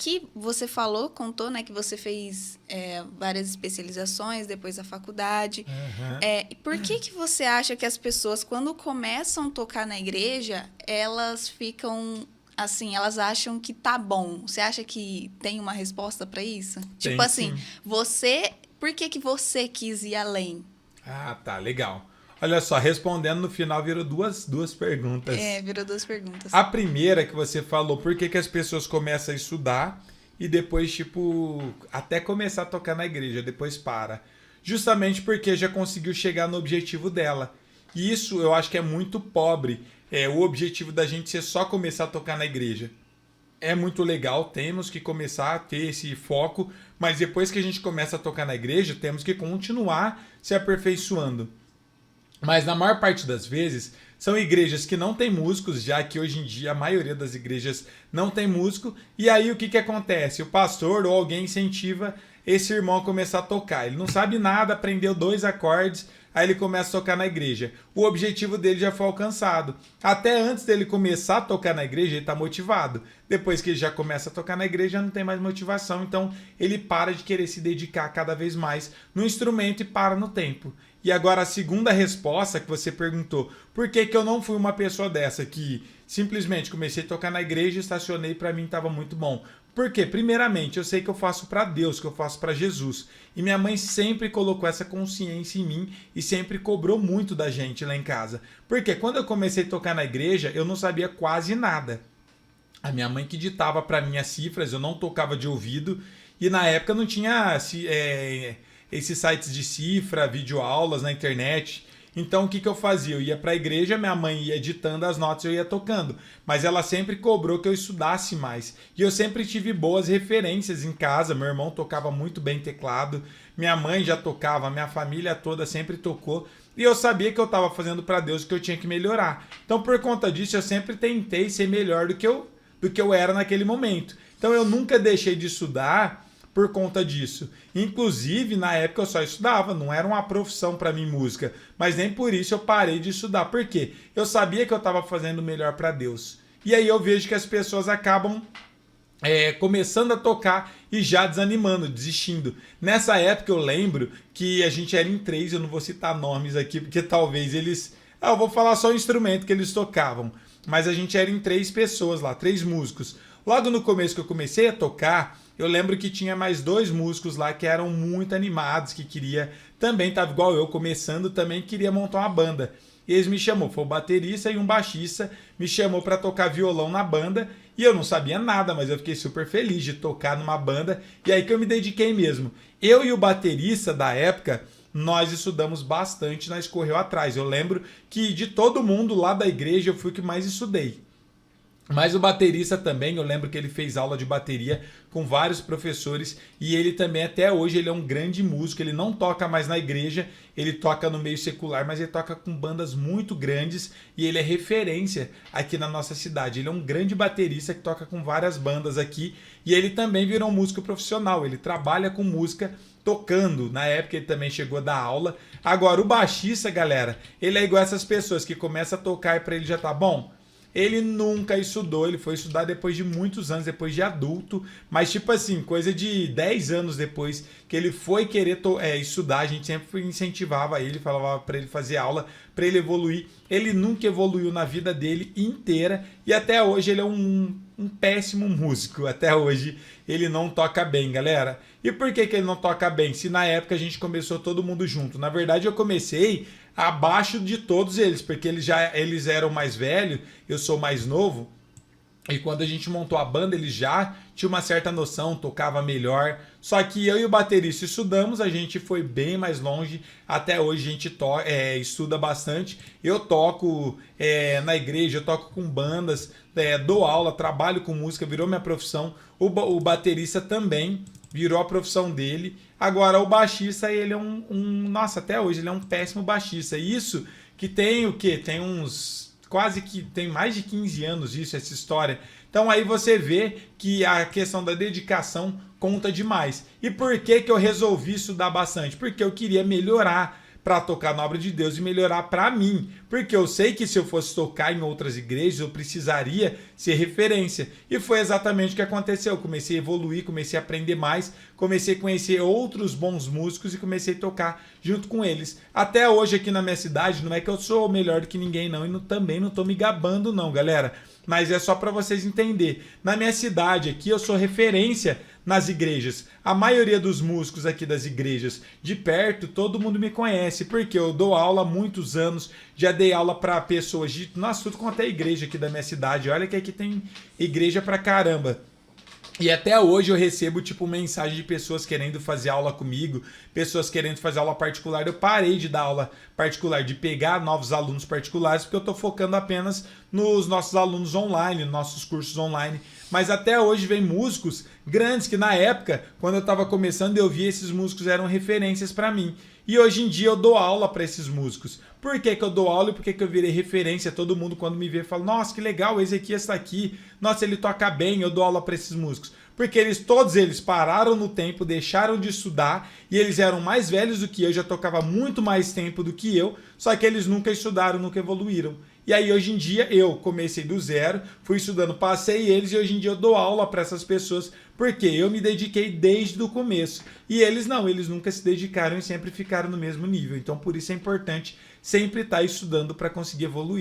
aqui você contou, né, que você fez várias especializações depois da faculdade. Por que você acha que as pessoas, quando começam a tocar na igreja, elas ficam assim, elas acham que tá bom? Você acha que tem uma resposta para isso? Tem, Tipo assim, sim. por que você quis ir além? Ah, tá, legal. Olha só, respondendo no final virou duas perguntas. Virou duas perguntas. A primeira que você falou, por que as pessoas começam a estudar e depois, tipo, até começar a tocar na igreja, depois para. Justamente porque já conseguiu chegar no objetivo dela. E isso eu acho que é muito pobre. O objetivo da gente ser só começar a tocar na igreja. É muito legal, temos que começar a ter esse foco, mas depois que a gente começa a tocar na igreja, temos que continuar se aperfeiçoando. Mas na maior parte das vezes, são igrejas que não têm músicos, já que hoje em dia a maioria das igrejas não tem músico. E aí o que acontece? O pastor ou alguém incentiva esse irmão a começar a tocar. Ele não sabe nada, aprendeu 2 acordes, aí ele começa a tocar na igreja. O objetivo dele já foi alcançado. Até antes dele começar a tocar na igreja, ele está motivado. Depois que ele já começa a tocar na igreja, não tem mais motivação. Então ele para de querer se dedicar cada vez mais no instrumento e para no tempo. E agora a segunda resposta que você perguntou, por que eu não fui uma pessoa dessa que simplesmente comecei a tocar na igreja, estacionei, para mim estava muito bom. Porque, primeiramente, eu sei que eu faço para Deus, que eu faço para Jesus. E minha mãe sempre colocou essa consciência em mim e sempre cobrou muito da gente lá em casa. Porque quando eu comecei a tocar na igreja, eu não sabia quase nada. A minha mãe que ditava para mim as cifras, eu não tocava de ouvido. E na época não tinha esses sites de cifra, videoaulas na internet. Então o que eu fazia? Eu ia para a igreja, minha mãe ia editando as notas e eu ia tocando. Mas ela sempre cobrou que eu estudasse mais. E eu sempre tive boas referências em casa. Meu irmão tocava muito bem teclado. Minha mãe já tocava, minha família toda sempre tocou. E eu sabia que eu estava fazendo para Deus, que eu tinha que melhorar. Então por conta disso eu sempre tentei ser melhor do que eu era naquele momento. Então eu nunca deixei de estudar por conta disso. Inclusive, na época eu só estudava, não era uma profissão para mim música, mas nem por isso eu parei de estudar. Por quê? Eu sabia que eu estava fazendo o melhor para Deus. E aí eu vejo que as pessoas acabam começando a tocar e já desanimando, desistindo. Nessa época eu lembro que a gente era em 3, eu não vou citar nomes aqui, porque talvez eles... eu vou falar só o instrumento que eles tocavam. Mas a gente era em 3 pessoas lá, 3 músicos. Logo no começo que eu comecei a tocar, eu lembro que tinha mais 2 músicos lá que eram muito animados, que queria, também estava igual eu, começando, também queria montar uma banda. E eles me chamou, foi o baterista e um baixista, me chamou para tocar violão na banda, e eu não sabia nada, mas eu fiquei super feliz de tocar numa banda, e aí que eu me dediquei mesmo. Eu e o baterista da época, nós estudamos bastante, nós correu atrás. Eu lembro que de todo mundo lá da igreja eu fui o que mais estudei. Mas o baterista também, eu lembro que ele fez aula de bateria com vários professores e ele também até hoje ele é um grande músico, ele não toca mais na igreja, ele toca no meio secular, mas ele toca com bandas muito grandes e ele é referência aqui na nossa cidade. Ele é um grande baterista que toca com várias bandas aqui e ele também virou um músico profissional, ele trabalha com música tocando, na época ele também chegou a dar aula. Agora o baixista, galera, ele é igual essas pessoas que começam a tocar e pra ele já tá bom. Ele nunca estudou, ele foi estudar depois de muitos anos, depois de adulto, mas tipo assim, coisa de 10 anos depois que ele foi querer estudar, a gente sempre incentivava ele, falava para ele fazer aula, para ele evoluir. Ele nunca evoluiu na vida dele inteira e até hoje ele é um péssimo músico, até hoje ele não toca bem, galera. E por que ele não toca bem? Se na época a gente começou todo mundo junto. Na verdade eu comecei abaixo de todos eles, porque eles eram mais velhos, eu sou mais novo. E quando a gente montou a banda, ele já tinha uma certa noção, tocava melhor. Só que eu e o baterista estudamos, a gente foi bem mais longe. Até hoje a gente estuda bastante. Eu toco na igreja, eu toco com bandas, dou aula, trabalho com música, virou minha profissão. O baterista também virou a profissão dele. Agora o baixista, ele é nossa, até hoje ele é um péssimo baixista. Isso que tem o quê? Tem uns... quase que tem mais de 15 anos isso, essa história. Então aí você vê que a questão da dedicação conta demais. E por que eu resolvi estudar bastante? Porque eu queria melhorar para tocar na obra de Deus e melhorar para mim. Porque eu sei que se eu fosse tocar em outras igrejas, eu precisaria ser referência. E foi exatamente o que aconteceu. Eu comecei a evoluir, comecei a aprender mais, comecei a conhecer outros bons músicos e comecei a tocar junto com eles. Até hoje aqui na minha cidade, não é que eu sou melhor do que ninguém não, e também não tô me gabando não, galera. Mas é só para vocês entenderem. Na minha cidade aqui eu sou referência nas igrejas. A maioria dos músicos aqui das igrejas de perto, todo mundo me conhece, porque eu dou aula há muitos anos, já dei aula para pessoas de... Nossa, tudo quanto é igreja aqui da minha cidade. Olha que aqui tem igreja pra caramba. E até hoje eu recebo, tipo, mensagem de pessoas querendo fazer aula comigo, pessoas querendo fazer aula particular. Eu parei de dar aula particular, de pegar novos alunos particulares, porque eu tô focando apenas nos nossos alunos online, nos nossos cursos online. Mas até hoje vem músicos grandes que na época, quando eu tava começando, eu vi esses músicos eram referências para mim. E hoje em dia eu dou aula para esses músicos. Por que que eu dou aula e por que que eu virei referência? Todo mundo quando me vê fala, nossa, que legal, o Ezequias está aqui. Nossa, ele toca bem, eu dou aula para esses músicos. Porque todos eles pararam no tempo, deixaram de estudar e eles eram mais velhos do que eu, já tocava muito mais tempo do que eu, só que eles nunca estudaram, nunca evoluíram. E aí hoje em dia eu comecei do zero, fui estudando, passei eles e hoje em dia eu dou aula para essas pessoas porque eu me dediquei desde o começo. E eles não, eles nunca se dedicaram e sempre ficaram no mesmo nível. Então por isso é importante sempre estar estudando para conseguir evoluir.